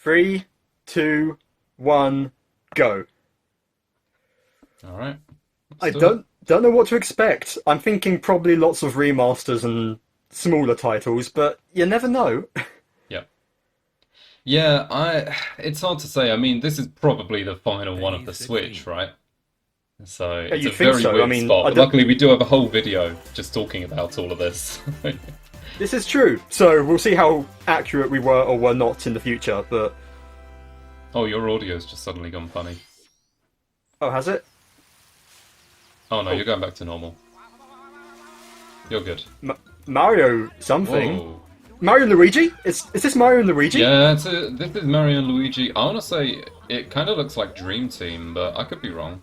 3, 2, 1, go. All right. I don't know what to expect. I'm thinking probably lots of remasters and smaller titles, but you never know. Yeah. Yeah, it's hard to say. I mean, this is probably the final one of the Switch, right? So it's a You'd think very so. I weird mean, spot. I But don't. luckily, we do have a whole video just talking about all of this. This is true. So we'll see how accurate we were or were not in the future. But Oh, your audio's just suddenly gone funny. oh, has it? Oh no, you're going back to normal. You're good. Mario something. Whoa. Mario and Luigi? Is this Mario and Luigi? Yeah, this is Mario and Luigi. I want to say it kind of looks like Dream Team, but I could be wrong.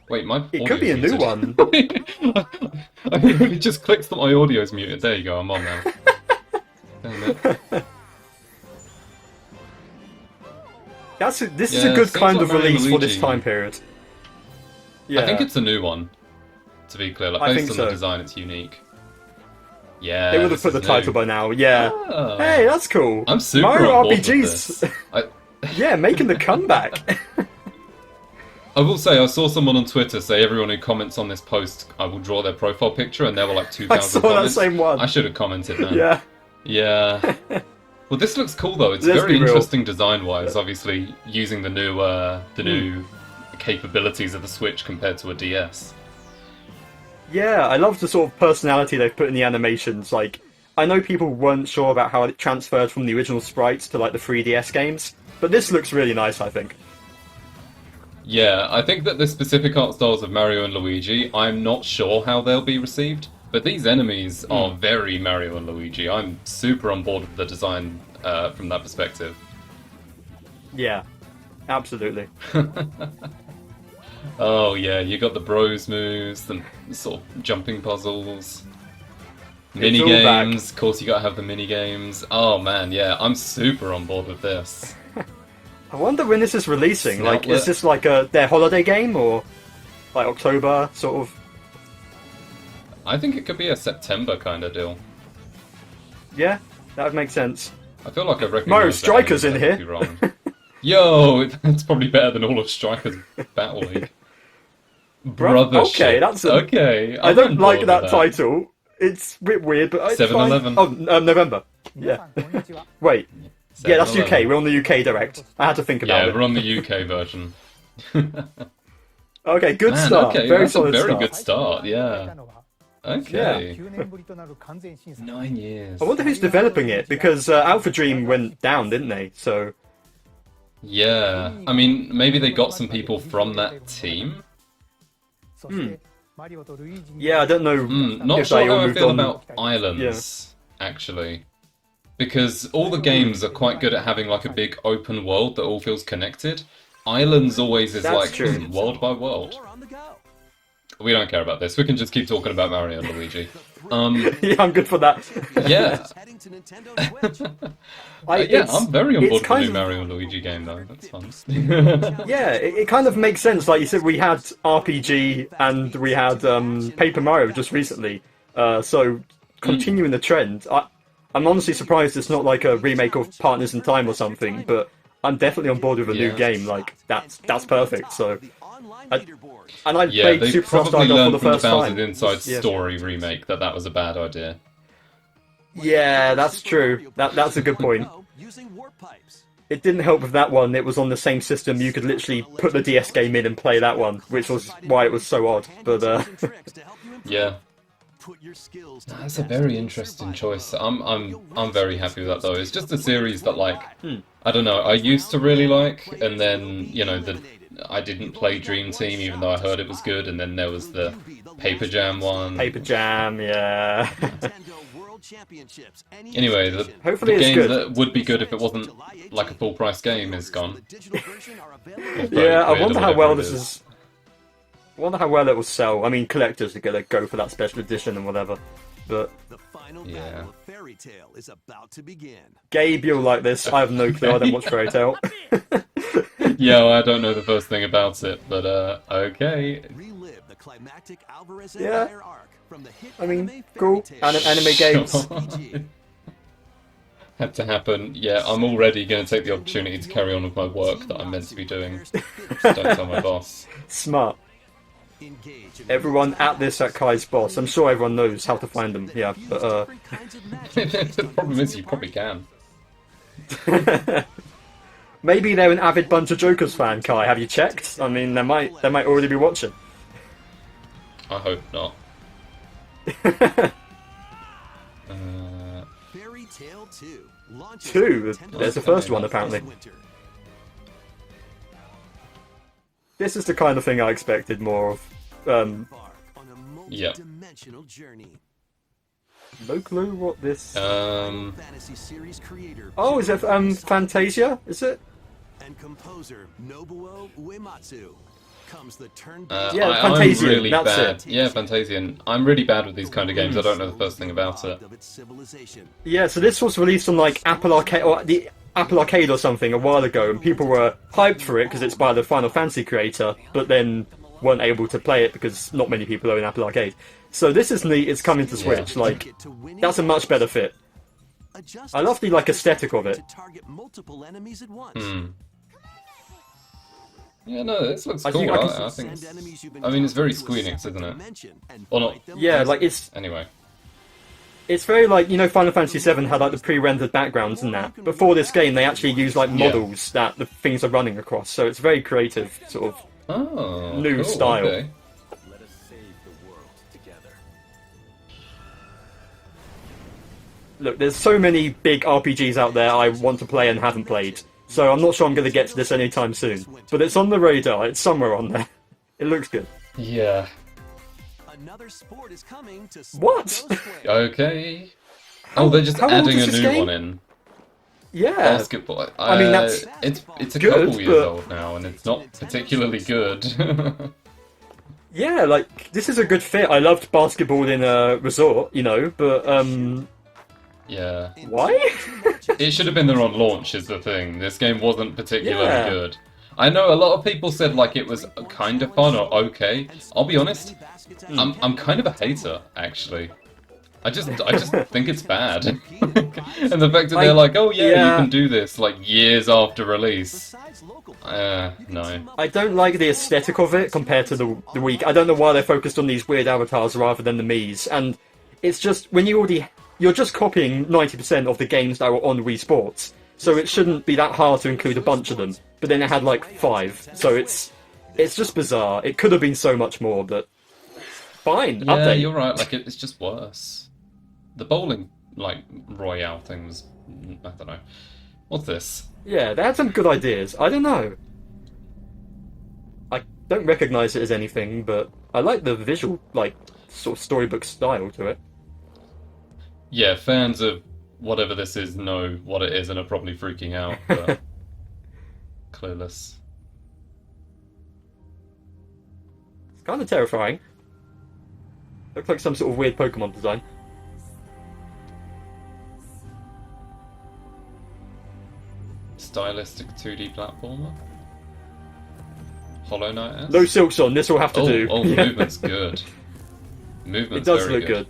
Wait, my It could be a audio's new muted. one. I really just clicked that my audio's muted. There you go, I'm on now. Damn it. This is Yeah, a good seems kind like of Mario and release for this Luigi. time period. Yeah. I think it's a new one, to be clear. Like, I based think on so. the design, it's unique. Yeah, They would have this put the is title new. by now. Yeah. Oh. Hey, that's cool. I'm super Mario on board with RPGs. this. Yeah, making the comeback. I will say, I saw someone on Twitter say everyone who comments on this post, I will draw their profile picture, and there were like 2,000 I saw comments. that same one. I should have commented, man. Yeah. Yeah. Well, this looks cool though. It's Let's very be real. interesting design-wise. Obviously, using the new capabilities of the Switch compared to a DS. Yeah, I love the sort of personality they've put in the animations. Like, I know people weren't sure about how it transferred from the original sprites to like the 3DS games, but this looks really nice, I think. Yeah, I think that the specific art styles of Mario and Luigi, I'm not sure how they'll be received, but these enemies are very Mario and Luigi. I'm super on board with the design from that perspective. Yeah, absolutely. Oh yeah, you got the bros moves, the sort of jumping puzzles, mini all back. games. Of course, you gotta have the mini games. Oh man, yeah, I'm super on board with this. I wonder when this is releasing. Like, Snoutlet. is this like their holiday game or like October sort of? I think it could be a September kind of deal. Yeah, that would make sense. I feel like I recognize Mario that Strikers anyway, in I could be wrong. Yo, it's probably better than all of Strikers Battle League. Brothership. Okay, that's a- okay. I I'm don't on like board that with title. It's a bit weird, but it's 7-Eleven. fine. Oh, November. Yeah. Wait. Yeah, that's UK. 7-Eleven. We're on the UK direct. I had to think about Yeah, it. we're on the UK version. Okay, good Man, start. okay, Very that's a solid very start. good start. Yeah. Okay. 9 9 years. I wonder who's developing it because Alpha Dream went down, didn't they? So Yeah. I mean, maybe they got some people from that team. yeah, I don't know Not if sure they all how I moved feel on. about islands, actually. Because all the games are quite good at having like a big open world that all feels connected. Islands always is That's like true. world by world. We don't care about this. We can just keep talking about Mario and Luigi. Yeah, I'm good for that. Yeah. Yeah, I'm very on it's board with the kind new of- Mario and Luigi game though. That's fun. Yeah, it kind of makes sense. Like you said, we had RPG and we had Paper Mario just recently. So continuing the trend, I'm honestly surprised it's not like a remake of Partners in Time or something. But I'm definitely on board with a new Yeah. game. Like that's perfect. So, I Yeah, played they Superstar probably Saga for learned the from the first Bowser's time. Inside Yeah. Story remake that was a bad idea. Yeah, that's true. That's a good point. It didn't help with that one. It was on the same system. You could literally put the DS game in and play that one, which was why it was so odd. But Yeah. That's a very interesting choice. I'm very happy with that though. It's just a series that like I don't know, I used to really like, and then I didn't play Dream Team even though I heard it was good, and then there was the Paper Jam one. Paper Jam, yeah. Anyway, the Hopefully it's game good. that would be good if it wasn't like a full price game is gone. Or 30 Yeah, I quid or wonder how whatever well it this is. I wonder how well it will sell. I mean, collectors are gonna go for that special edition and whatever. But Yeah. Gabe, you'll like this. I have no clue. I don't watch Fairy Tail. Yeah, well, I don't know the first thing about it, but okay. Yeah. I mean, cool. Anime games. had to happen. Yeah, I'm already going to take the opportunity to carry on with my work that I'm meant to be doing. Just don't tell my boss. Smart. Everyone at Kai's boss. I'm sure everyone knows how to find them. Yeah, but the problem is you probably can. Maybe they're an avid BunchaJokahs fan, Kai. Have you checked? I mean, they might already be watching. I hope not. Fairy Tale 2. Two? There's the first one, apparently. This is the kind of thing I expected more of. Yeah. No clue what this... Um... Oh, is it Fantasia? Is it? And composer Nobuo Uematsu. Yeah, I'm Fantasian, really that's bad. it. Yeah, Fantasian. I'm really bad with these kind of games. I don't know the first thing about it. Yeah, so this was released on like Apple Arcade or the Apple Arcade or something a while ago, and people were hyped for it because it's by the Final Fantasy creator, but then weren't able to play it because not many people own Apple Arcade. So this is neat. It's coming to Switch. Yeah. Like, that's a much better fit. I love the like aesthetic of it. Yeah, no, this looks cool. I think. I mean, it's very Square Enix, isn't it? Or not? Yeah, like it's. Anyway. It's very like, you know, Final Fantasy VII had like the pre-rendered backgrounds and that. Before this game, they actually use like models that the things are running across. So it's very creative, sort of new cool, style. Okay. Let us save the world together. Look, there's so many big RPGs out there I want to play and haven't played. So I'm not sure I'm going to get to this anytime soon. But it's on the radar. It's somewhere on there. It looks good. Yeah. Another sport is coming to What? Okay. Oh, they're just how old adding is a this new game? one in. Yeah. Basketball. I mean, that's it's a good, couple years but- old now, and it's not particularly good. Yeah, like, this is a good fit. I loved basketball in a resort, you know, but, Yeah. why? It should have been there on launch, is the thing. This game wasn't particularly Yeah. good. I know a lot of people said like it was kind of fun or okay. I'll be honest, I'm kind of a hater actually. I just think it's bad. And the fact that they're like, oh yeah, you can do this like years after release. No. I don't like the aesthetic of it compared to the Wii. I don't know why they focused on these weird avatars rather than the Miis. And it's just, when you're just copying 90% of the games that were on Wii Sports. So it shouldn't be that hard to include a bunch of them. But then it had like 5. So it's just bizarre. It could have been so much more, but fine. Yeah, Update. you're right. Like it's just worse. The bowling like royale thing was, I don't know. What's this? Yeah, they had some good ideas. I don't know. I don't recognise it as anything, but I like the visual, like, sort of storybook style to it. Yeah, fans of whatever this is know what it is and are probably freaking out, but clueless. It's kind of terrifying. Looks like some sort of weird Pokemon design. Stylistic 2D platformer? Hollow Knight? No silks on, this will have to do. Oh, the movement's good. Movement's It does very look good.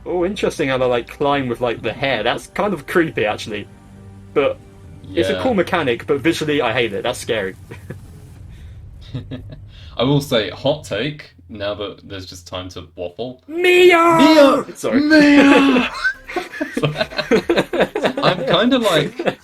Oh, interesting how they like climb with like the hair. That's kind of creepy actually. But it's a cool mechanic, but visually I hate it. That's scary. I will say, hot take, now that there's just time to waffle. Mia! Sorry. Mia! I'm kind of like...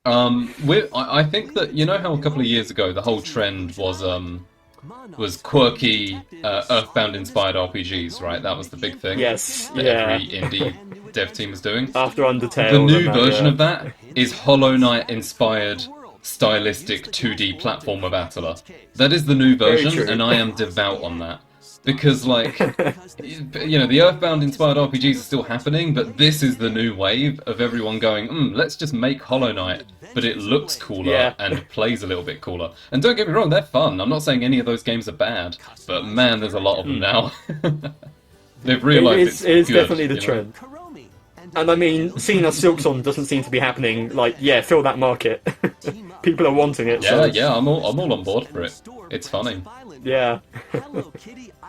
I think that, you know how a couple of years ago the whole trend was quirky, Earthbound-inspired RPGs, right? That was the big thing. Yes, that yeah. every indie dev team was doing. After Undertale. The new and version yeah. of that is Hollow Knight-inspired, stylistic 2D platformer battler. That is the new Very version, true. and I am devout on that. Because, like, you know, the Earthbound-inspired RPGs are still happening, but this is the new wave of everyone going, let's just make Hollow Knight, but it looks cooler and plays a little bit cooler. And don't get me wrong, they're fun. I'm not saying any of those games are bad, but man, there's a lot of them now. They've realised it is good, definitely the you know? trend. And I mean, seeing as Silksong doesn't seem to be happening, like, yeah, fill that market. People are wanting it. Yeah, so. yeah, I'm all on board for it. It's funny. Yeah.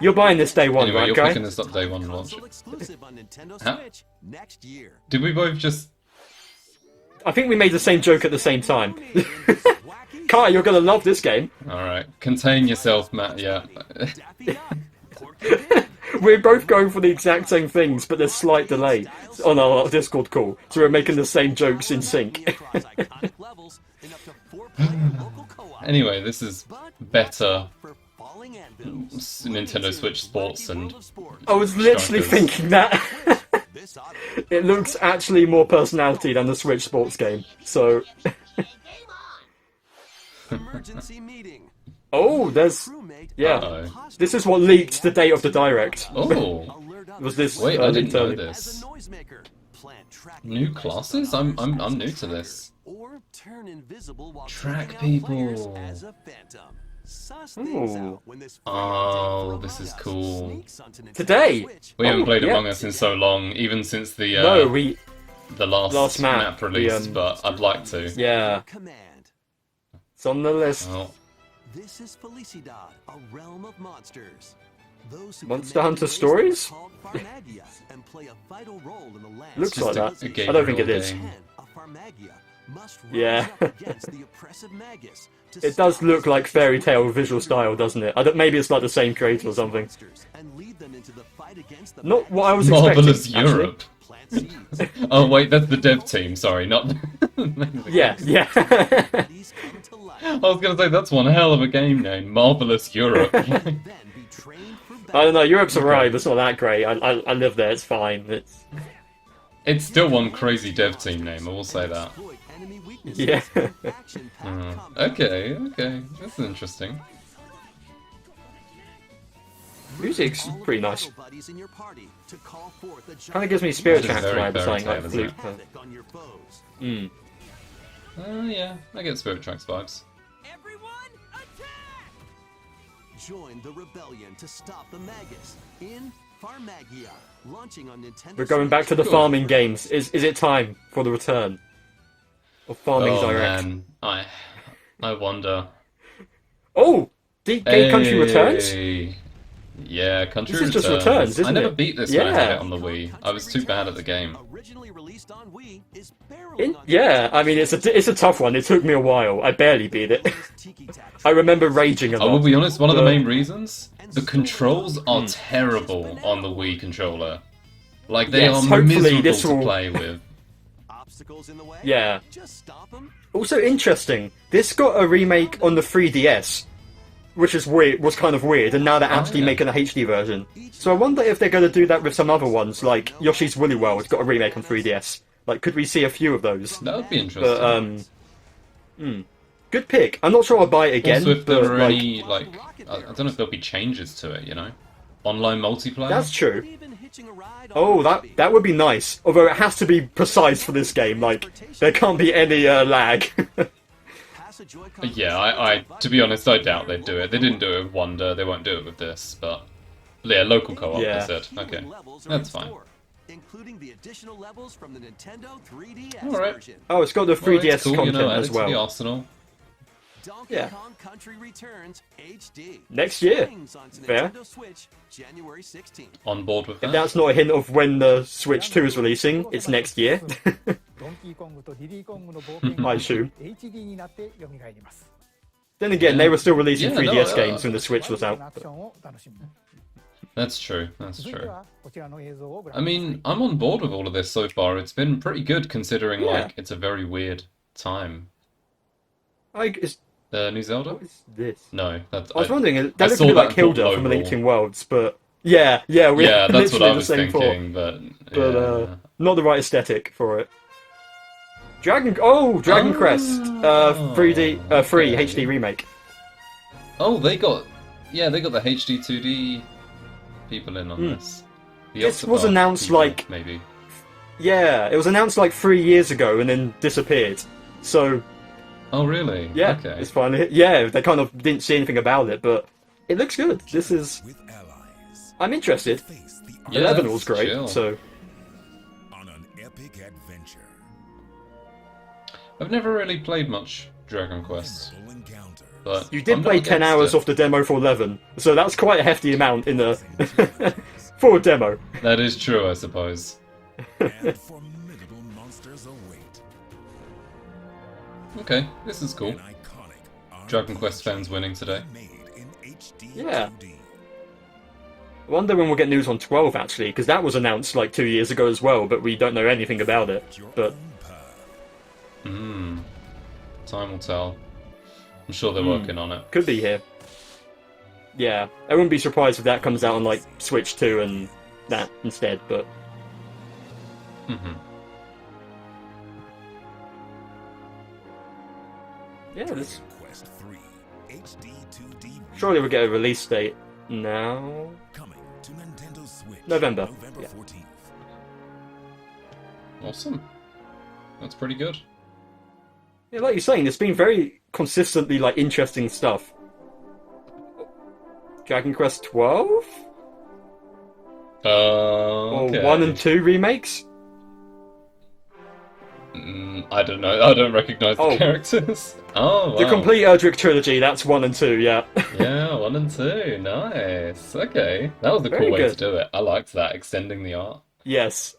You're buying this day one, Anyway, right, you're guy? picking this up day one launch. Console exclusive on Nintendo Huh? Switch next year. Did we both just... I think we made the same joke at the same time. Kai, you're gonna love this game. Alright, contain yourself, Matt, yeah. We're both going for the exact same things, but there's slight delay on our Discord call, so we're making the same jokes in sync. Anyway, this is better Nintendo Switch Sports and... I was literally Strikers. thinking that. It looks actually more personality than the Switch Sports game, so... Emergency meeting. Oh, there's... Yeah. Uh-oh. This is what leaked the date of the Direct. Oh! Was this... Wait, I didn't know leaked early? this. New classes? I'm new to this. Or turn invisible while Track taking out players people. as a phantom. Suss things Ooh. out when this Oh, free this update is for cool. Among Us sneaks onto Nintendo We Today? Switch. haven't played yeah. Among Us in so long, even since the No, we... the last map, release, the, but I'd like to. Yeah, Command. it's on the list. Oh, This is Felicidad, a realm of monsters. Those who Monster command Hunter the wasteland Stories? are called Farmagia and play a vital role in the land. Looks just like a that. I don't think it Gabriel is. game. A Farmagia must rise Yeah. up against the oppressive Magus to It does stop look the like Fairy Tale monsters visual style, doesn't it? I don't, maybe it's like the same creator or something. monsters and lead them into the fight against the Not what I Magus. was Marvelous expecting, actually. Europe. Plant seeds. Oh wait, that's the dev team. Sorry, not. Yeah, yeah. These come to life. I was gonna say that's one hell of a game name, Marvelous Europe. Then be trained for I battle. don't know, Europe's alright, but it's not that great. I live there, it's fine. It's... It's still one crazy dev team name. I will say that. Exploit enemy weaknesses Yeah. and action-packed combat. Okay, that's interesting. Music's All of pretty your nice. battle buddies in your party to call forth a Kind of gives me Spirit That is Tracks very vibe or something fairy like tale, flute. isn't havoc on your foes. Mm. Yeah, I get Spirit Tracks vibes. Everyone, attack! Join the rebellion to stop the Magus in Farmagia, launching on Nintendo. We're going back to the Cool. farming games. Is it time for the return of Farming Oh Direct? man, I wonder. Oh! Deep Gate Country returns? Hey. Yeah, Country This is returns. just returns, I isn't never it? beat this when I had Yeah. it on the Wii. I was too bad at the game. Originally released on Wii, is barreling on Yeah, I mean, it's a tough one. It took me a while. I barely beat it. I remember raging a I will lot. be honest, one of the But- main reasons, the controls are terrible on the Wii controller. Like, they Yes, are hopefully miserable this to will- play with. obstacles in the way. Yeah. Just stop them. Also interesting, this got a remake on the 3DS, which is weird. Was kind of weird, and now they're actually yeah. making a HD version. So I wonder if they're going to do that with some other ones, like Yoshi's Woolly World got a remake on 3DS. Like, could we see a few of those? That would be interesting. But good pick. I'm not sure I'll buy it again. Also, if there but, were like, any, like, I don't know if there'll be changes to it, you know? Online multiplayer? that's true. Even hitching a ride Oh, on that would be nice. Although it has to be precise for this game. Like, there can't be any lag. Pass a Joy-Con Yeah, I to be honest, I doubt they'd do it. They didn't do it with Wonder, they won't do it with this, but... Yeah, local co-op, Yeah. they said. Okay, levels are that's in fine. store, including the additional levels from the Nintendo 3DS Alright. version. Oh, it's got the Well, 3DS it's cool, content you know, add as it to the well. arsenal. Donkey Yeah. Kong Country Returns HD. Next year. Swings onto Fair. Nintendo Switch, January 16th. On board with If that. that's not a hint of when the Switch 2 is releasing, it's next year. I assume. Then again, they were still releasing Yeah, no, 3DS games when the Switch was out. That's true, that's true. I mean, I'm on board with all of this so far. It's been pretty good considering, Yeah. like, it's a very weird time. Is, New Zelda? what is this? No, that's... I was wondering, I that looked a saw bit like that Hilda low from A Link roll. Between Worlds, but yeah, we Yeah, had that's what literally I the was same thought, thinking, but... but yeah. not the right aesthetic for it. Dragon Quest, 3D, free okay. HD remake. Oh, they got the HD 2D people in on this. The This was Octopath announced, people, like- maybe. Yeah, it was announced like 3 years ago and then disappeared. So Oh, really? yeah, Okay. it's finally they kind of didn't see anything about it, but it looks good. This is with allies. I'm interested. Face the Yeah, 11 was great, chill. so on an epic adventure. I've never really played much Dragon Quest. Memorable encounters. But You did I'm play not 10 against hours it. off the demo for 11, so that's quite a hefty amount in the for a demo. That is true, I suppose. And formidable monsters await. Okay, this is cool. An iconic Dragon Quest fans winning today. made in HD Yeah. 2D. I wonder when we'll get news on 12 actually, because that was announced like 2 years ago as well, but we don't know anything about it. Your But own path. Time will tell. I'm sure they're working on it. could be here. Yeah, I wouldn't be surprised if that comes out on like Switch 2 and that instead, but yeah, this Dragon Quest 3 HD 2D surely we'll get a release date now. coming to Nintendo Switch. November, November yeah. 14th. Awesome. That's pretty good. Yeah, like you're saying, there's been very consistently like interesting stuff. Dragon Quest 12? Or Okay. 1 and 2 remakes? I don't know. I don't recognize the Oh. characters. Oh, wow. The complete Erdrick trilogy, that's 1 and 2, yeah. Yeah, 1 and 2. Nice. Okay. That was a Very cool way good. to do it. I liked that, extending the art. Yes.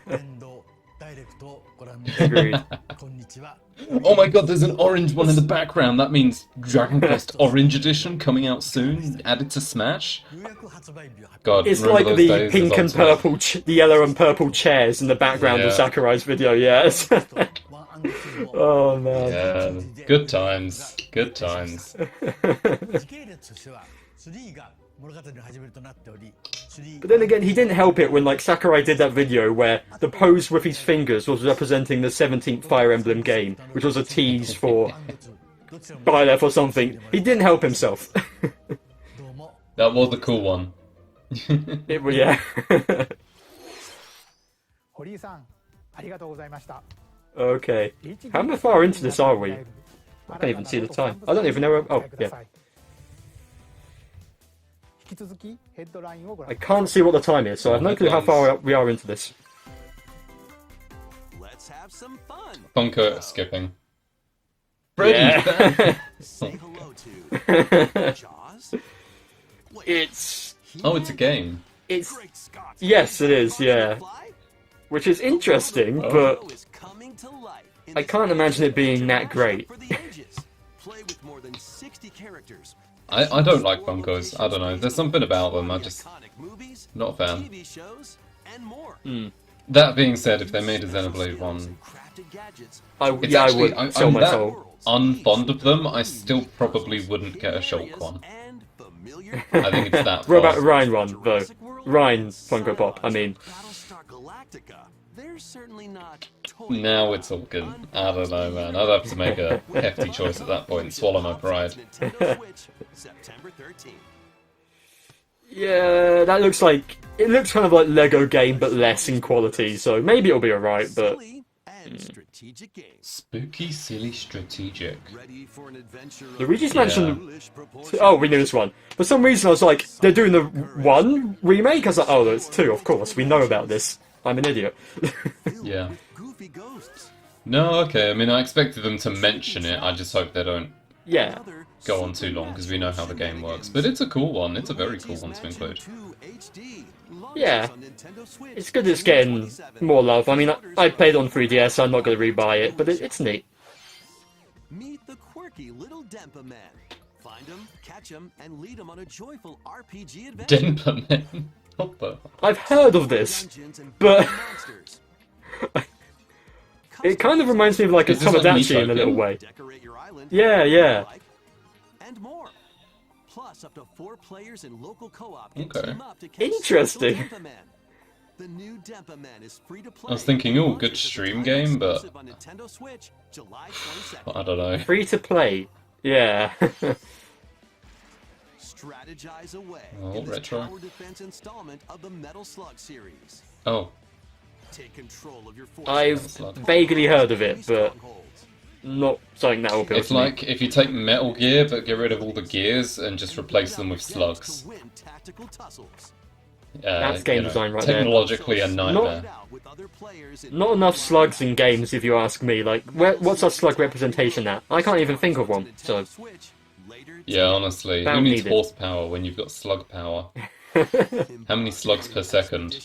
年度ダイレクトをご覧の Agreed. こんにちは Oh my god, there's an orange one in the background. That means Dragon Quest Orange Edition coming out soon, added to Smash. 予約発売日を発 God, It's remember like those the days pink of and Ultimate? purple, the yellow and purple chairs in the background of Yeah. Sakurai's video, yes. 表ワンアンドツーを Oh man. Yeah, good times. Good times. 時系列としては3が物語の始めとなっており But then again, he didn't help it when like Sakurai did that video where the pose with his fingers was representing the 17th Fire Emblem game, which was a tease for どちらも Byleth or something. He didn't help himself. どうも That was a cool one. It, well, yeah. 堀井さん、ありがとうございました。 Okay. How far into this are we? I can't even see the time. I don't even know where... Oh, yeah. 引き続きヘッドラインをご覧 I can't see what the time is, so I have no clue how far we are into this. Let's have some fun Funko skipping. Freddy! Yeah. Say hello to Jaws It's... Oh, it's a game. It's... Great Scott Yes, it is, yeah. Fly Which is interesting, Oh. but is coming to life in I the can't imagine it being that great. for the ages. Play with more than 60 characters. I don't like Funkos. I don't know. There's something about them. I just... Iconic movies, Not a fan. TV shows, and more. That being said, if they made a Xenoblade one... Crafted gadgets. It's yeah, I actually... would sell I'm my that soul. unfond of them, I still probably wouldn't get a Shulk one. And familiar I think it's that What about far. Rhine one, though? Rhine Funko Pop, I mean. Battlestar Galactica. They're certainly not toy. Now it's all good. I don't know, man. I'd have to make a hefty choice at that point and swallow my pride. Nintendo Switch, September 13th. Yeah, that looks like... It looks kind of like Lego game, but less in quality, so maybe it'll be alright, but... Silly and strategic games. Spooky, silly, strategic. Ready for an adventure of Luigi's Mansion... foolish proportions. Oh, we knew this one. For some reason I was like, they're doing the 1 remake? I was like, oh, it's 2, of course, we know about this. I'm an idiot. Yeah. Goofy ghosts. No, okay. I mean, I expected them to mention it. I just hope they don't Yeah. Another go on too long because we know how the game works. But it's a cool one. It's a very cool one to include. Yeah. It's good it's getting more love. I mean, I played on 3DS, so I'm not going to rebuy it, but it's neat. Meet the quirky little DENPA man. Find him, catch him, and lead him on a joyful RPG adventure. Denpa Man. What the? I've heard of this, Dungeons and but monsters. it kind of reminds me of like a Is this like Tomodachi in a Metroid? little way. Decorate your island. Yeah, yeah. And more. Plus, up to 4 players in local co-op can Okay. team up to catch Interesting. Special DENPA Man. The new DENPA Man is free to play. I was thinking, oh, good Launches as a stream time game, but exclusive on Nintendo Switch, July 22nd. I don't know. Free to play. Yeah. Strategize away Oh, in this retro. tower defense installment of the Metal Slug series. Oh, Take control of your I've forces. vaguely heard of it, but Strongholds. not something that will appeal it's to me. like if you take Metal Gear but get rid of all the gears and just replace them with slugs. To win tactical tussles. That's game design right there. Technologically a nightmare. Out with other players in Not enough slugs in games, if you ask me. Like, what's our slug representation at? I can't even think of one. So, Switch, Yeah, honestly, who Found needs needed. horsepower when you've got slug power? How many slugs per second?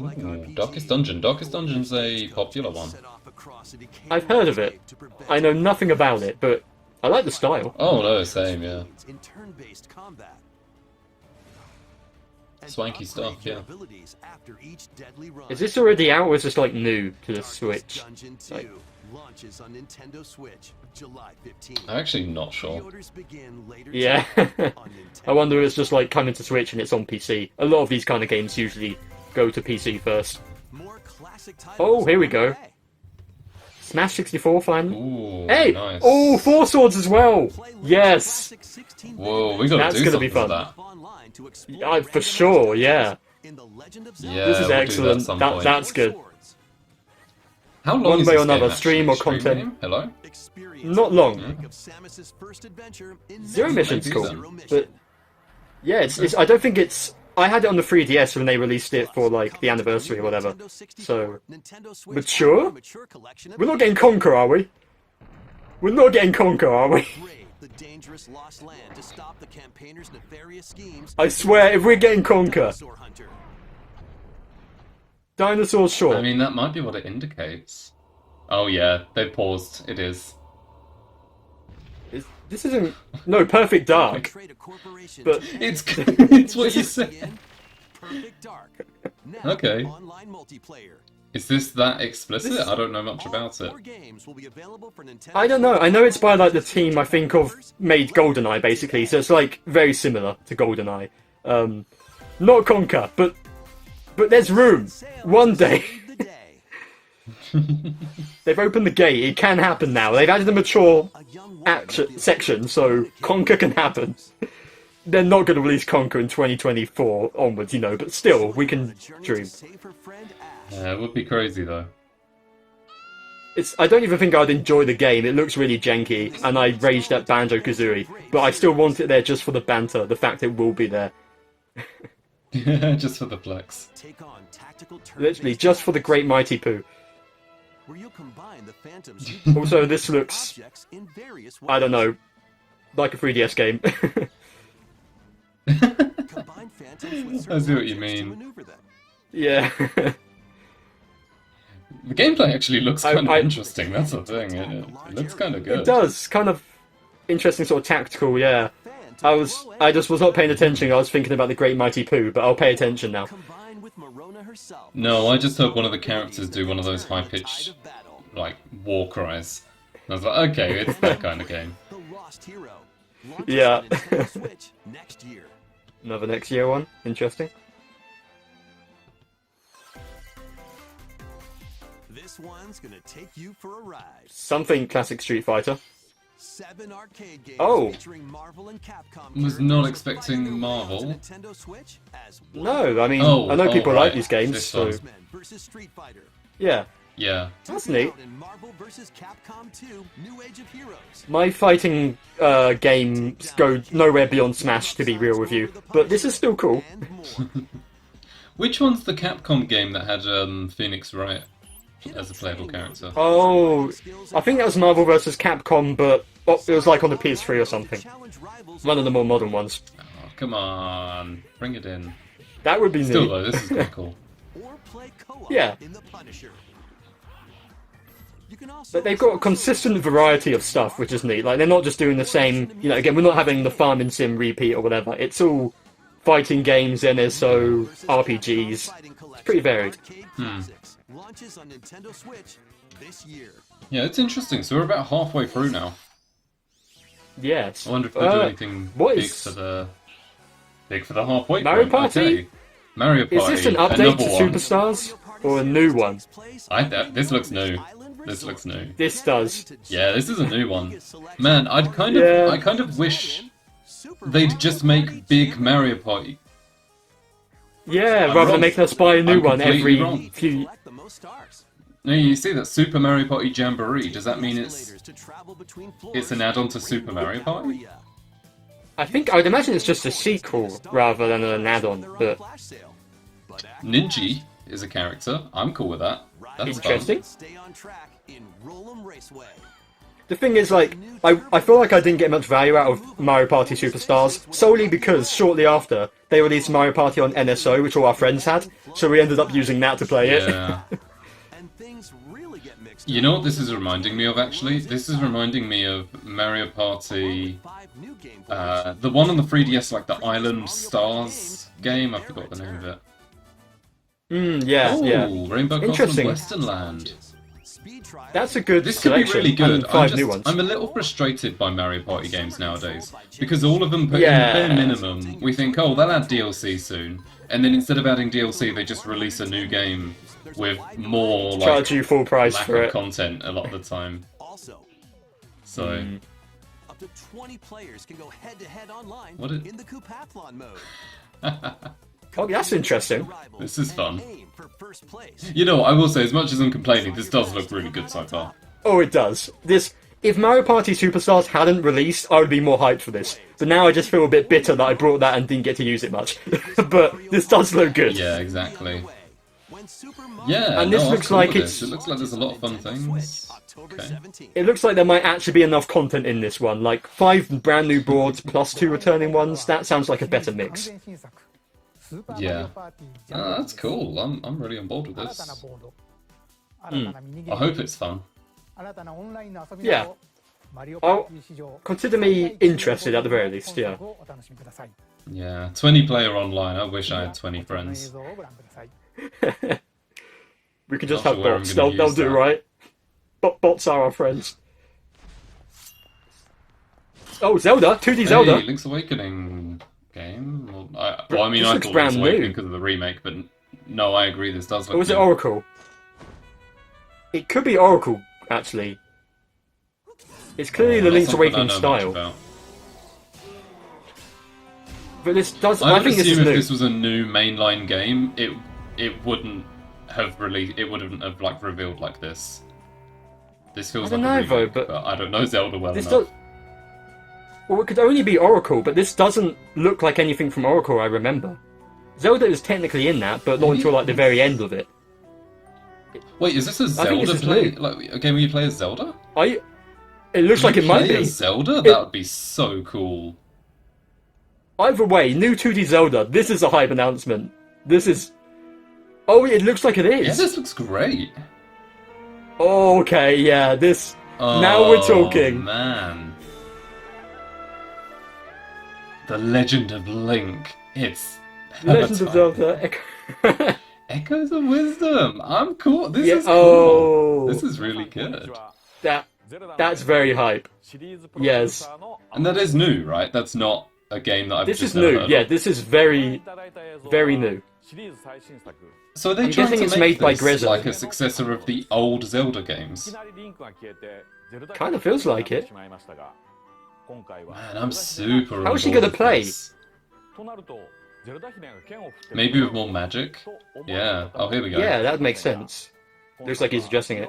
Ooh, Darkest Dungeon. Darkest Dungeon's a popular one. I've heard of it. I know nothing about it, but I like the style. Oh no, same, yeah. Swanky stuff, yeah. Is this already out, or is this like new to the Switch? Like, launches on Nintendo Switch July 15th. I'm actually not sure. yeah. I wonder if it's just like coming to Switch and it's on PC. A lot of these kind of games usually go to PC first. Oh, here we go. Smash 64 fan. Ooh, hey! nice. Oh, Four Swords as well! Yes! Whoa, we gotta do something with that. Yeah, for sure, yeah. Yeah, This is we'll excellent. Do that at some point. That's good. How long One is way this or another, game, stream actually? or content. Game? Hello? Not long. Hmm? Zero Mission's Maybe cool, then. but yeah, it's. I don't think it's. I had it on the 3DS when they released it for like the anniversary or whatever. So mature? We're not getting Conquer, are we? We're not getting Conquer, are we? I swear, if we're getting Conquer, Dinosaurs, sure. I mean, that might be what it indicates. Oh yeah, they paused. It is. This isn't no Perfect Dark, but It's it's what you said. Okay. Is this that explicit? I don't know much about it. I don't know. I know it's by like the team I think of made GoldenEye basically, so it's like very similar to GoldenEye. Not Conquer, but there's room. One day. They've opened the gate. It can happen now. They've added a mature section, so Conquer can happen. They're not going to release Conquer in 2024 onwards, you know, but still, we can dream. Yeah, it would be crazy though. I don't even think I'd enjoy the game. It looks really janky, and I raged at Banjo-Kazooie, but I still want it there just for the banter, the fact it will be there. Just for the flex. Literally, just for the great mighty Pooh. Also, this looks, I don't know, like a 3DS game. I see what you mean. Yeah. The gameplay actually looks kind of interesting, that's the thing. It looks kind of good. It does, kind of interesting, sort of tactical, yeah. I just was not paying attention, I was thinking about the great mighty Pooh, but I'll pay attention now. No, I just heard one of the characters do one of those high-pitched, like, war cries. And I was like, okay, it's that kind of game. Yeah. Another next year one, interesting. This one's gonna take you for a ride. Something classic Street Fighter. 7 arcade games Oh. featuring Marvel and Capcom. Was not expecting Marvel. Nintendo Switch as No, I mean, I know people like these games, This so one. versus Street Fighter. yeah. Yeah. That's neat. In Marvel versus Capcom 2, New Age of Heroes. My fighting games go nowhere beyond Smash, to be real with you, but this is still cool. Which one's the Capcom game that had Phoenix Wright as a playable character? Oh, I think that was Marvel vs. Capcom, but it was like on the PS3 or something. One of the more modern ones. Oh, come on, bring it in. That would be Still neat. though, this is pretty cool. Or play co-op Yeah. in the Punisher. You can also But they've got a consistent variety of stuff, which is neat. Like, they're not just doing the same, you know, again, we're not having the farming sim repeat or whatever. It's all fighting games, NSO, RPGs. It's pretty varied. Launches on Nintendo Switch this year. Yeah, it's interesting. So we're about halfway through now. Yes. I wonder if they'll do anything what big is- for the halfway Mario point. Party? Okay. Mario Party. Is this an update to another one. Superstars? Or a new one? This looks new. This looks new. This does. Yeah, this is a new one. Man, I kind of wish they'd just make big Mario Party. Yeah, I'm rather wrong. than making us buy a new I'm one completely every wrong. few... Collect the most stars. Now you see that Super Mario Party Jamboree. Does that mean it's an add-on to Super Mario Party? I would imagine it's just a sequel rather than an add-on, but Ninja is a character. I'm cool with that. That's interesting. Stay on track in Roll'em Raceway. The thing is, like, I feel like I didn't get much value out of Mario Party Superstars, solely because shortly after, they released Mario Party on NSO, which all our friends had, so we ended up using that to play it. Yeah. And things really get mixed You know what this is reminding me of, actually? This is reminding me of Mario Party... the one on the 3DS, like the Island Stars game. I forgot the name of it. Yeah, Oh, yeah. Rainbow Castle Interesting. Western Land. That's a good This could be selection. really good. And 5 new ones. I'm a little frustrated by Mario Party games nowadays, because all of them put Yeah. in bare minimum. We think, oh, they'll add DLC soon, and then instead of adding DLC, they just release a new game with more like Charge you full price lack for of it. content a lot of the time. Also, So up to 20 players can go head-to-head online What is- in the Coupathlon mode. Oh, that's interesting. This is fun. Aim for first place. You know, I will say, as much as I'm complaining, this does look really good so far. Oh, it does. If Mario Party Superstars hadn't released, I would be more hyped for this. But now I just feel a bit bitter that I brought that and didn't get to use it much. But this does look good. Yeah, exactly. When Super Mario Yeah, And this no, I'm looks cool like with it's- this. It looks like there's a lot of fun things. October Okay. 17th. It looks like there might actually be enough content in this one. Like 5 brand new boards plus 2 returning ones. That sounds like a better mix. Yeah. That's cool. I'm really on board with this. I hope it's fun. Yeah. Consider me interested at the very least, yeah. Yeah, 20 player online. I wish I had 20 friends. We could just Not have sure where I'm bots. gonna They'll use do that. right. Bots are our friends. Oh, Zelda! 2D Zelda! Hey, Link's Awakening game. Well, I This thought looks Link's brand Awakening new. because of the remake, but no, I agree. This does look. Or was it new. Oracle? It could be Oracle, actually. It's clearly the That's Link's something I Awakening know much style. about. But this does. I I would think this is assume if new. this was a new mainline game, it wouldn't have released. It wouldn't have like revealed like this. This feels I don't like a know, though, remake, but I don't know Zelda well This enough. does. Well, it could only be Oracle, but this doesn't look like anything from Oracle I remember. Zelda is technically in that, but not until like the very end of it. Wait, is this a I think Zelda this is play? new. Like a game where you play as Zelda? It looks like it might Play be. as Zelda? That would be so cool. Either way, new 2D Zelda. This is a hype announcement. This is. Oh, it looks like it Yeah, is. this looks great. Oh, okay, yeah. This. Oh, Now we're talking. Man. The Legend of Link. It's Legend of Zelda. Echoes of Wisdom. I'm cool. This Yeah, is cool. oh. This is really good. That's very hype. Yes. And that is new, right? That's not a game that I've This just is never new. heard Yeah, of. this is very, very new. So they're I'm trying guessing to it's make made by this Grezzo. like a successor of the old Zelda games. Kind of feels like it. Man, I'm super. How on is she board gonna with play? this. Maybe with more magic? Yeah. Oh, here we go. Yeah, that makes sense. Looks like he's adjusting it.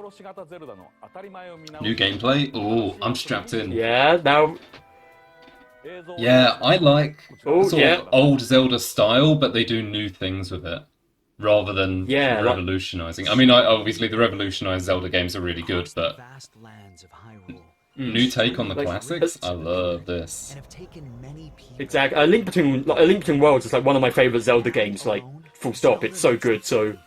New gameplay? Ooh, I'm strapped in. Yeah, now. Yeah, I like Oh, sort yeah. of old Zelda style, but they do new things with it. Rather than Yeah, revolutionizing. I mean, obviously the revolutionized Zelda games are really good, but Vast lands of Hyrule new take on the Like, classics? I love this. and have taken many people. Exactly. A Link Between Worlds is like one of my favorite Zelda games. Like, full stop. It's so good. So,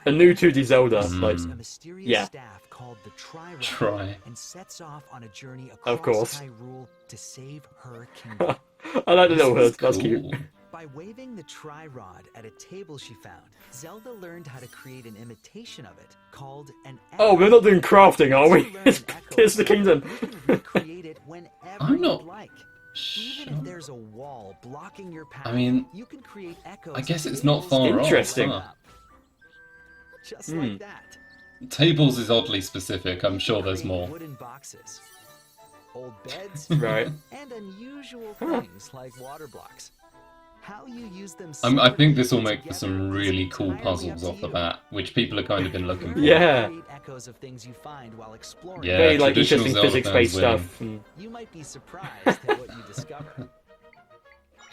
a new 2D Zelda. Like, A mysterious yeah. staff called the Tri-Rod Try. and sets off on a journey across Of course. Hyrule to save her kingdom. I like the little hood. This is That's cute. cool. By waving the Tri-Rod at a table she found, Zelda learned how to create an imitation of it called an echo. Oh, we're not doing crafting, are we? Here's the kingdom. You can recreate it whenever I'm not you'd like. sure. Even if there's a wall blocking your path, I mean, you can create echoes. I guess of it's not tables far you off, Interesting. huh? Just like that. Tables is oddly specific. I'm sure there's more. Wooden boxes, old beds, Right. and unusual things like water blocks. How you use them I think this will separately make for some together really is cool entirely puzzles up off to the you. bat, which people have kind of been looking for. Yeah. Create echoes of things you find while exploring. Yeah, Very, like, traditional interesting Zelda physics-based fans stuff. And- You might be surprised at what you discover.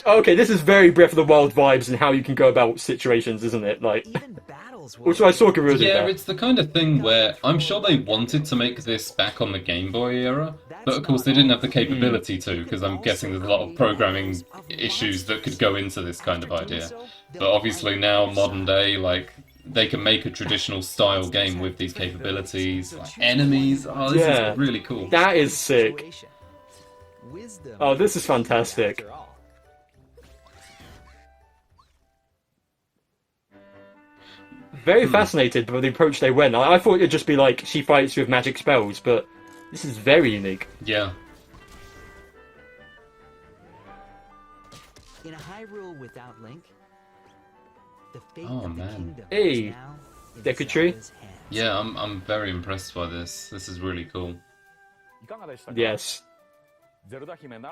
Okay, this is very Breath of the Wild vibes and how you can go about situations, isn't it? Like, Even battle Also, I saw Guerrilla do Yeah, that. it's the kind of thing where I'm sure they wanted to make this back on the Game Boy era, but of course they didn't have the capability to, because I'm guessing there's a lot of programming issues that could go into this kind of idea. But obviously now, modern day, like, they can make a traditional style game with these capabilities, like enemies. Oh, this is really cool. That is sick. Oh, this is fantastic. Very fascinated by the approach they went. I thought it'd just be like she fights with magic spells, but this is very unique. Yeah. In a Hyrule without Link, the fate Oh, of the man. kingdom Hey, is now in Deku-tree. Zelda's hands. Yeah, I'm very impressed by this. This is really cool. Yes.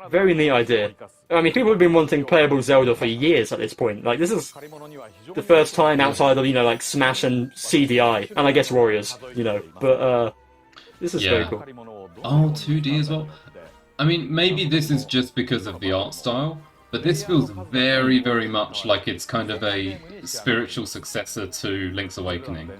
Very neat idea. I mean, people have been wanting playable Zelda for years at this point. Like, this is the first time outside of, you know, like Smash and CDI, and I guess Warriors, you know. But, this is very cool. Oh, 2D as well? I mean, maybe this is just because of the art style, but this feels very, very much like it's kind of a spiritual successor to Link's Awakening.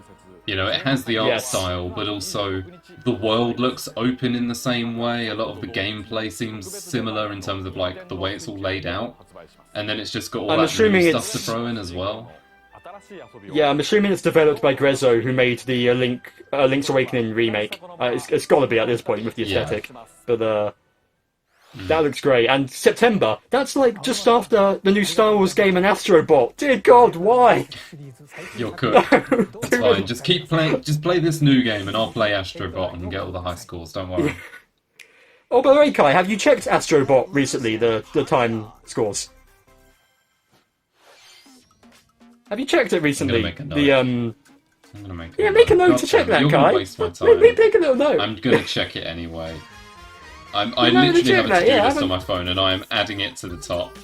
You know, it has the art style, but also the world looks open in the same way. A lot of the gameplay seems similar in terms of, like, the way it's all laid out. And then it's just got all that new stuff to throw in as well. Yeah, I'm assuming it's developed by Grezzo, who made the Link's Awakening remake. It's got to be at this point with the aesthetic. But, that looks great. And September, that's like just after the new Star Wars game and Astro Bot. Dear God, why? You're cooked. It's fine. Just keep playing. Just play this new game, and I'll play Astro Bot and get all the high scores. Don't worry. Oh, by the way, Kai, have you checked Astro Bot recently? The time scores. Have you checked it recently? I'm gonna make a The I'm gonna make a make a note God to check damn it, that, you're Kai. gonna waste my time. Make a little note. I'm gonna check it anyway. I No, literally check have a that, to-do yeah, list on my phone, and I am adding it to the top.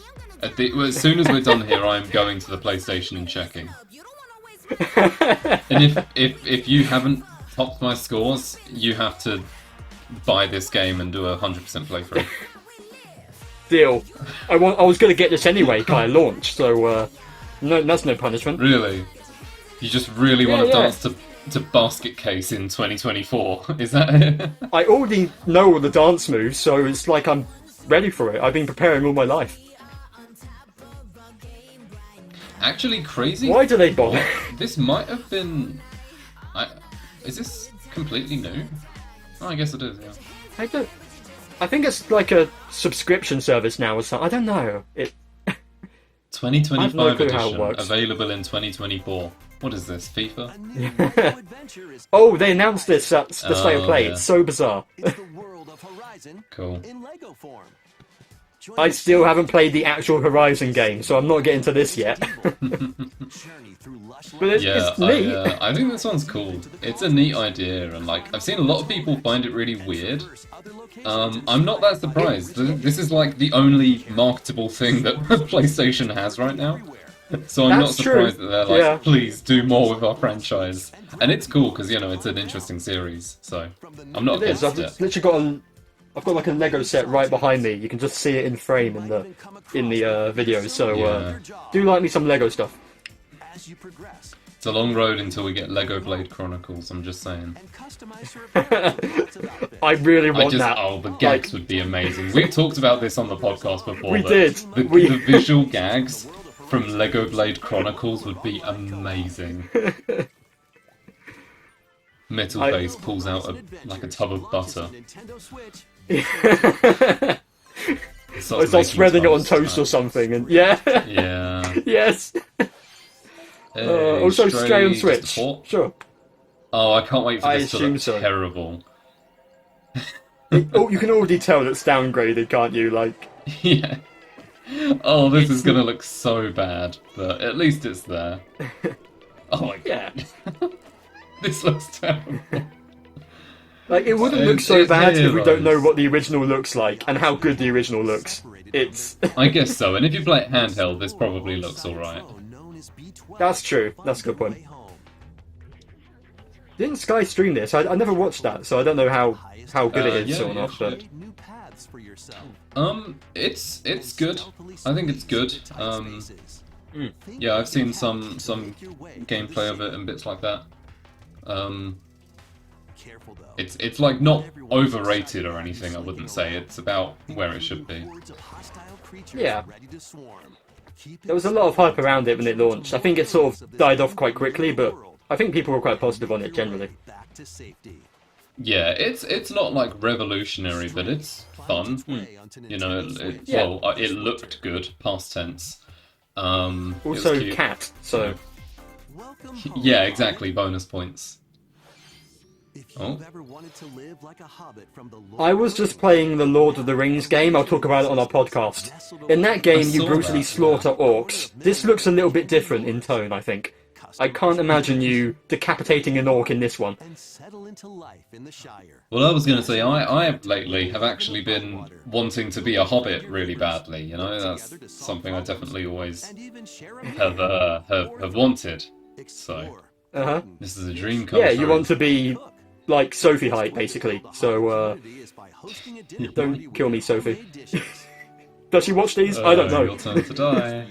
As soon as we're done here, I am going to the PlayStation and checking. And if you haven't topped my scores, you have to buy this game and do a 100% playthrough. Deal. I was going to get this anyway, Kai, launch. So no, that's no punishment. Really? You just really want to dance to Basket Case in 2024? Is that it? I already know all the dance moves, so it's like I'm ready for it. I've been preparing all my life. Actually, crazy. Why do they bother? What? This might have been. Is this completely new? Oh, I guess it is. Yeah. I think it's like a subscription service now or something. I don't know. 2025 clue how it edition, works. available in 2024. What is this, FIFA? Oh, they announced this at the State of Play. yeah. It's so bizarre. It's the world of Horizon Cool. in Lego form. I still haven't played the actual Horizon game, so I'm not getting to this yet. Journey through lush But it's neat. I think this one's cool. It's a neat idea, and like I've seen a lot of people find it really weird. I'm not that surprised. This is like the only marketable thing that PlayStation has right now. So I'm not That's true. surprised that they're like, Yeah. please do more with our franchise. And it's cool because you know it's an interesting series. So I'm not It is. against I've it. literally I've got like a Lego set right behind me. You can just see it in frame in the videos. So Yeah. do like me some Lego stuff. as you progress. It's a long road until we get Lego Blade Chronicles. I'm just saying. And customize your appearance with lots of outfits. I really want The that. gags would be amazing. We talked about this on the podcast before. We but did. The visual gags from Lego Blade Chronicles would be amazing. Metal Face pulls out like a tub of butter. Nintendo Switch. It's like spreading it on toast or something, and yeah, Yeah. yes. Also, Stray on Switch. Support. Sure. Oh, I can't wait for I this to assume look so. terrible. Oh, you can already tell it's downgraded, can't you? Like, Yeah. Oh, this is gonna look so bad, but at least it's there. Oh my yeah. god. This looks terrible. Like, it wouldn't look It's so bad if we don't know heroes. what the original looks like and how good the original looks. It's I guess so, and if you play it handheld, this probably looks alright. That's true. That's a good point. Didn't Sky stream this? I never watched that, so I don't know how good it is yeah, or not. yeah, But New paths for yourself. It's good. I think it's good. Yeah, I've seen some gameplay of it and bits like that. It's like not overrated or anything, I wouldn't say. It's about where it should be. Yeah. There was a lot of hype around it when it launched. I think it sort of died off quite quickly, but I think people were quite positive on it generally. Yeah, it's not like revolutionary, but it's fun. You know, well, it looked good, past tense. Also cat, so... Yeah, exactly, bonus points. Oh. I was just playing the Lord of the Rings game, I'll talk about it on our podcast. In that game, you brutally slaughter orcs. This looks a little bit different in tone, I think. I can't imagine you decapitating an orc in this one. Well, I was going to say, I lately have actually been wanting to be a hobbit really badly, you know? That's something I definitely always have wanted. So, this is a dream come true. Yeah, you want to be like Sophie height, basically. So, don't kill me, Sophie. Does she watch these? I don't know. Your turn to die.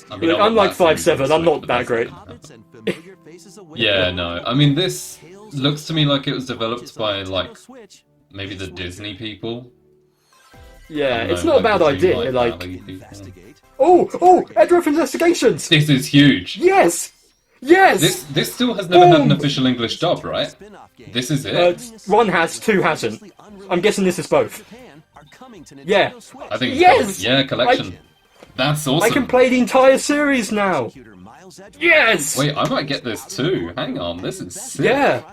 I mean, look, I'm like 5'7", I'm not that great. Yeah, no. I mean, this looks to me like it was developed by, like, maybe the Disney people. Yeah, it's know, not a like bad idea, like... Oh! Edward Investigations! This is huge! Yes! Yes! This still has never had an official English dub, right? This is it? One has, two hasn't. I'm guessing this is both. Yeah. I think it's yes! Yeah, collection. That's awesome. I can play the entire series now! Yes! Wait, I might get this too. Hang on, this is sick. Yeah.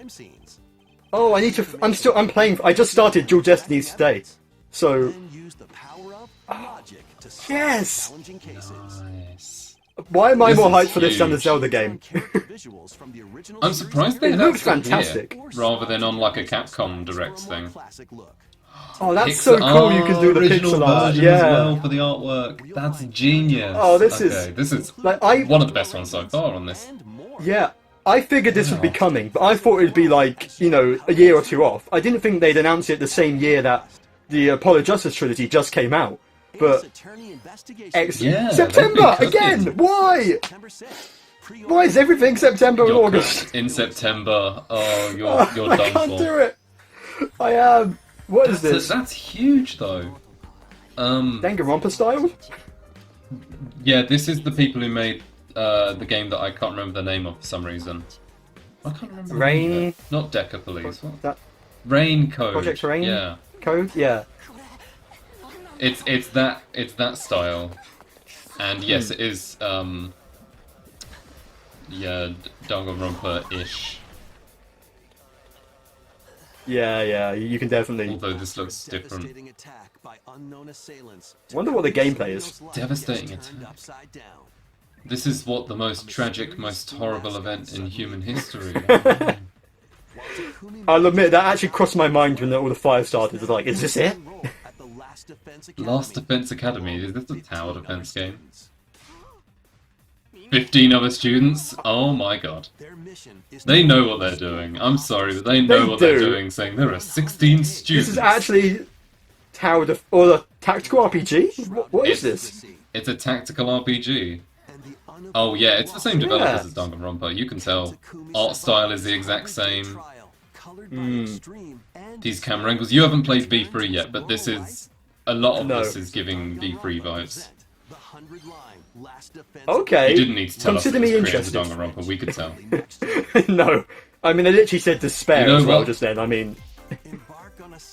Oh, I need to... I'm playing... I just started Dual Destinies today. So... Yes! Nice. Why am I This more is hyped for this than the huge. Zelda game? I'm surprised they It had looks that fantastic. here, rather than on like a Capcom Direct thing. Oh, that's so cool! You can do the original pixel art. version Yeah. as well for the artwork. That's genius. Oh, this is like one of the best ones so far on this. Yeah, I figured this would be coming, but I thought it'd be like, you know, a year or two off. I didn't think they'd announce it the same year that the Apollo Justice trilogy just came out. But Yeah, September they've been again. cooking. Why? Why is everything September and You're August? cooked in September. Oh, you're I done can't for. do it. I am. What is this? That's huge though. Danganronpa style? Yeah, this is the people who made the game that I can't remember the name of for some reason. I can't remember. the name of Rain. it. Not Deca Police. What? That Rain Code. Project Rain? Yeah. Code? Yeah. It's that style, and yes, it is yeah, Danganronpa-ish. Yeah, you can definitely... Although this looks different. Wonder what the gameplay is. Devastating attack. This is what the most tragic, most horrible event in human history. I'll admit, that actually crossed my mind when all the fire started. It's like, is this it? Last Defense Academy, is this a tower defense game? 15 other students? Oh my god. They know what they're doing. I'm sorry, but they know what they're doing, saying there are 16 students. This is actually or a tactical RPG? What is this? It's a tactical RPG. Oh yeah, it's the same developers as Danganronpa. You can tell. Art style is the exact same. These camera angles. You haven't played V3 yet, but this is... A lot of this is giving V3 vibes. Okay. You didn't need to tell us Consider it was me created interested. Danganronpa, we could tell. No. I mean, I literally said despair You know as well what? just then. I mean...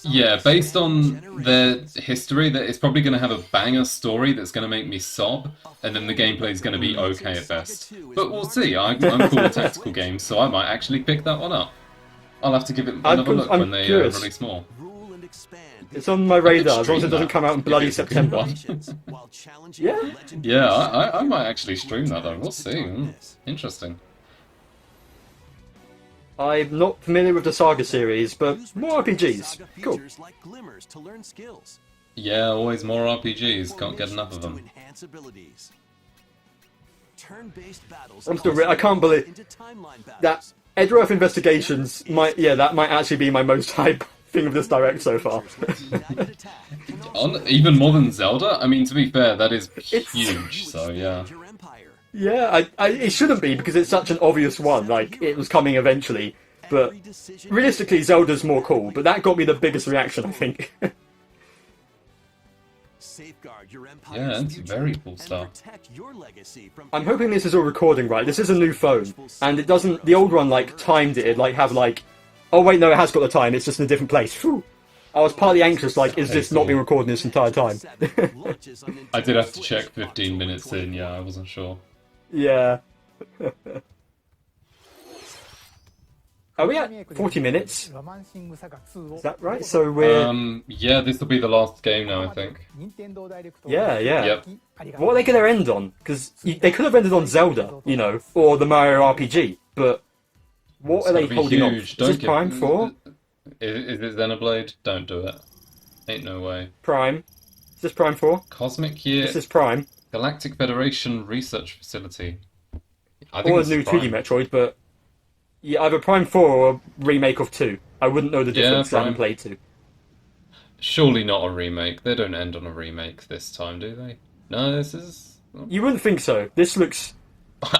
Yeah, based on their history, that it's probably going to have a banger story that's going to make me sob, and then the gameplay is going to be okay at best. But we'll see. I'm cool with tactical games, so I might actually pick that one up. I'll have to give it another look when they release more. It's on my radar, as long as it doesn't come out in bloody September. Yeah. Yeah, I might actually stream that though. We'll see. Interesting. I'm not familiar with the SaGa series, but more RPGs. Cool. Yeah, always more RPGs. Can't get enough of them. I'm still. I can't believe that Edgeworth Investigations might. Yeah, that might actually be my most hype thing of this direct so far. Even more than Zelda? I mean, to be fair, that is It's- huge, so yeah. Yeah, it shouldn't be because it's such an obvious one. Like it was coming eventually, but realistically, Zelda's more cool. But that got me the biggest reaction, I think. Yeah, it's very cool stuff. I'm hoping this is all recording right. This is a new phone, and it doesn't. The old one like timed it. It'd like have like, oh wait, no, it has got the time. It's just in a different place. Phew. I was partly anxious, like, is this not being recorded this entire time? I did have to check 15 minutes in. Yeah, I wasn't sure. Yeah. Are we at 40 minutes? Is that right? So we're... Yeah, this will be the last game now, I think. Yeah. Yep. What are they going to end on? Because they could have ended on Zelda, you know, or the Mario RPG, but what It's are they gonna be holding on? huge. Is Don't this get- Prime 4? Is it Xenoblade? Don't do it. Ain't no way. Prime? Is this Prime 4? Cosmic Year This is Prime. Galactic Federation Research Facility. I think Or a it's new Prime. 2D Metroid, but... Yeah, either Prime 4 or a remake of 2. I wouldn't know the Yeah, difference. I haven't Prime. played 2. Surely not a remake. They don't end on a remake this time, do they? No, this is... You wouldn't think so. This looks...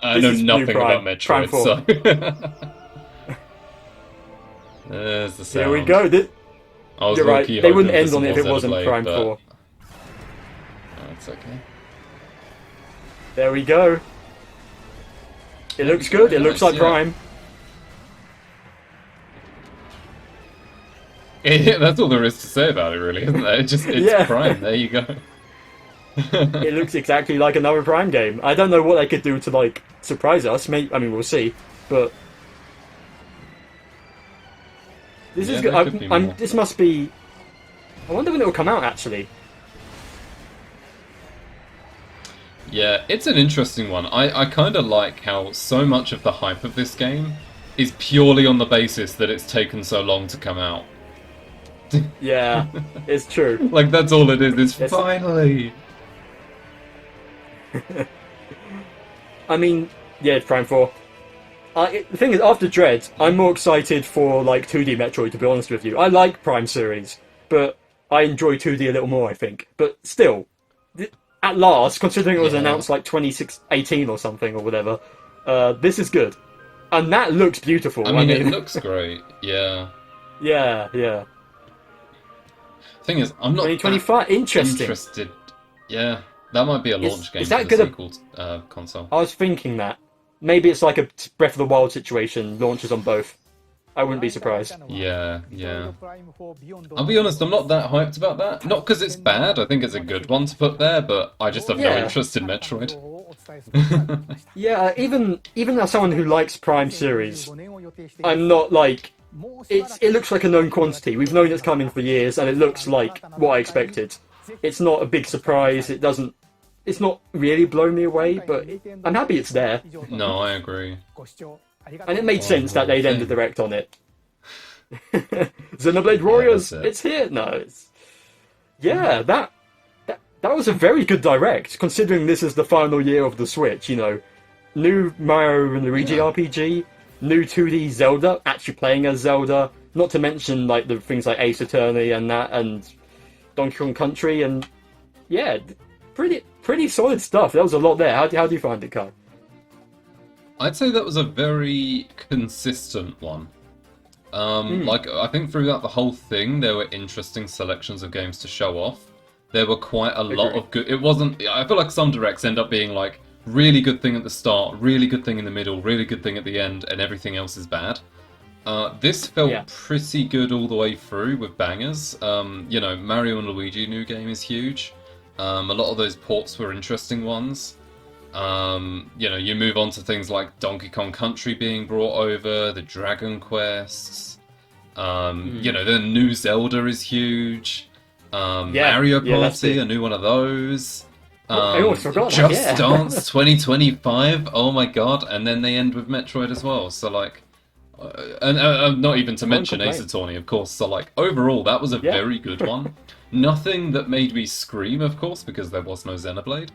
I This know is new nothing Prime. about Prime Metroid, so... There's the sound. Here we go. I was You're right. low-key They hoping wouldn't end this on it if was it wasn't Xenoblade, Prime but- 4. That's okay. There we go. It looks good. It looks like Yeah. Prime. That's all there is to say about it, really, isn't there? It's Yeah. Prime. There you go. It looks exactly like another Prime game. I don't know what they could do to like surprise us. I mean, we'll see. But this Yeah, is good. there could be more. This must be. I wonder when it will come out. Actually, Yeah, it's an interesting one. I kind of like how so much of the hype of this game is purely on the basis that it's taken so long to come out. yeah, it's true. Like, that's all it is. It's Yes. finally... I mean, yeah, it's Prime 4. The thing is, after Dread, I'm more excited for like 2D Metroid. To be honest with you, I like Prime series, but I enjoy 2D a little more. I think, but still, at last, considering it was Yeah. announced like 2018 or something or whatever, this is good, and that looks beautiful. I mean, it looks great. Yeah. yeah. Thing is, I'm not 2025, interesting. interested. Yeah, that might be a launch game is that for the gonna- sequel console. I was thinking that maybe it's like a Breath of the Wild situation, launches on both. I wouldn't be surprised. Yeah. I'll be honest, I'm not that hyped about that. Not because it's bad, I think it's a good one to put there, but I just have no Yeah. interest in Metroid. Yeah, even as someone who likes Prime series, I'm not like it looks like a known quantity. We've known it's coming for years, and it looks like what I expected. It's not a big surprise. It's not really blown me away, but I'm happy it's there. No, I agree. And it made sense that they'd end the thing. direct on it. Xenoblade Warriors, that's it. it's here. No, it's that was a very good direct, considering this is the final year of the Switch. You know, new Mario and Luigi RPG, new 2D Zelda, actually playing as Zelda. Not to mention like the things like Ace Attorney and that, and Donkey Kong Country, and yeah, pretty solid stuff. There was a lot there. How do you find it, Kai? I'd say that was a very consistent one. Like, I think throughout the whole thing, there were interesting selections of games to show off. There were quite a lot of good... It wasn't... I feel like some directs end up being like, really good thing at the start, really good thing in the middle, really good thing at the end, and everything else is bad. This felt pretty good all the way through with bangers. You know, Mario and Luigi new game is huge. A lot of those ports were interesting ones. You know, you move on to things like Donkey Kong Country being brought over, the Dragon Quests. You know, the new Zelda is huge. Mario Party, a new one of those. I almost forgot that, Just Dance 2025. Oh my god! And then they end with Metroid as well. So like, and not even to mention Ace Attorney, of course. So like, overall, that was a very good one. Nothing that made me scream, of course, because there was no Xenoblade.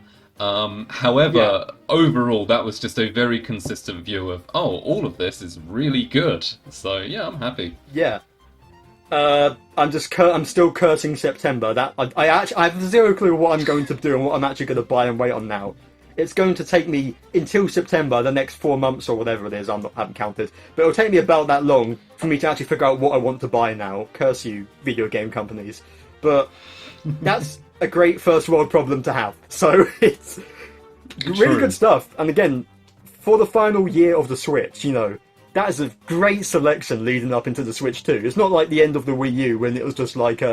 However, overall, that was just a very consistent view of, oh, all of this is really good. So yeah, I'm happy. Yeah. I'm still cursing September. That I have zero clue what I'm going to do and what I'm actually going to buy and wait on now. It's going to take me until September, the next 4 months or whatever it is. Haven't counted, but it'll take me about that long for me to actually figure out what I want to buy now. Curse you, video game companies! But that's a great first world problem to have. So it's really good stuff. And again, for the final year of the Switch, you know, that is a great selection leading up into the Switch 2. It's not like the end of the Wii U when it was just like,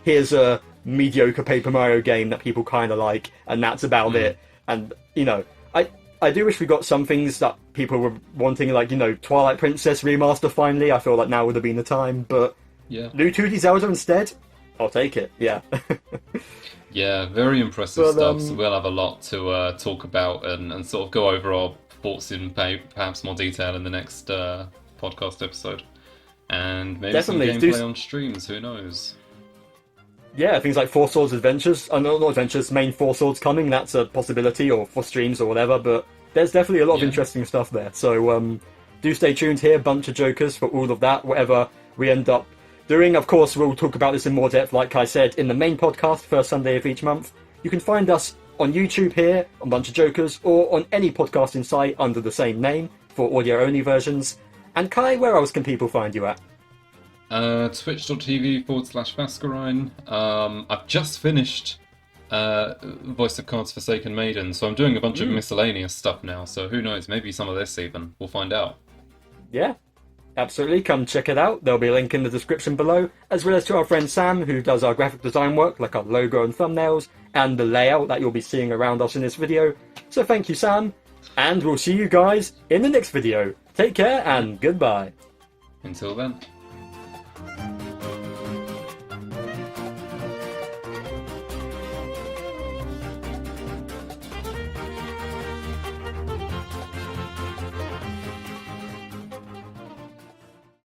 here's a mediocre Paper Mario game that people kind of like, and that's about it. And, you know, I do wish we got some things that people were wanting, like, you know, Twilight Princess remaster finally. I feel like now would have been the time, but yeah, new 2D Zelda instead? I'll take it, yeah. Yeah, very impressive stuff. So we'll have a lot to talk about and sort of go over our thoughts in perhaps more detail in the next podcast episode. And maybe Definitely. some gameplay on streams, who knows? Yeah, things like Four Swords Adventures. Not Adventures, main Four Swords coming, that's a possibility, or for streams or whatever, but there's definitely a lot of interesting stuff there. So do stay tuned here, BunchaJokahs, for all of that, whatever we end up doing. Of course, we'll talk about this in more depth, like I said, in the main podcast, first Sunday of each month. You can find us on YouTube here, on BunchaJokahs, or on any podcasting site under the same name, for audio-only versions. And Kai, where else can people find you at? Twitch.tv/Vascarine. I've just finished Voice of Cards Forsaken Maiden, so I'm doing a bunch of miscellaneous stuff now, so who knows, maybe some of this even. We'll find out. Yeah. Absolutely, come check it out. There'll be a link in the description below, as well as to our friend Sam, who does our graphic design work, like our logo and thumbnails, and the layout that you'll be seeing around us in this video. So thank you, Sam, and we'll see you guys in the next video. Take care, and goodbye. Until then.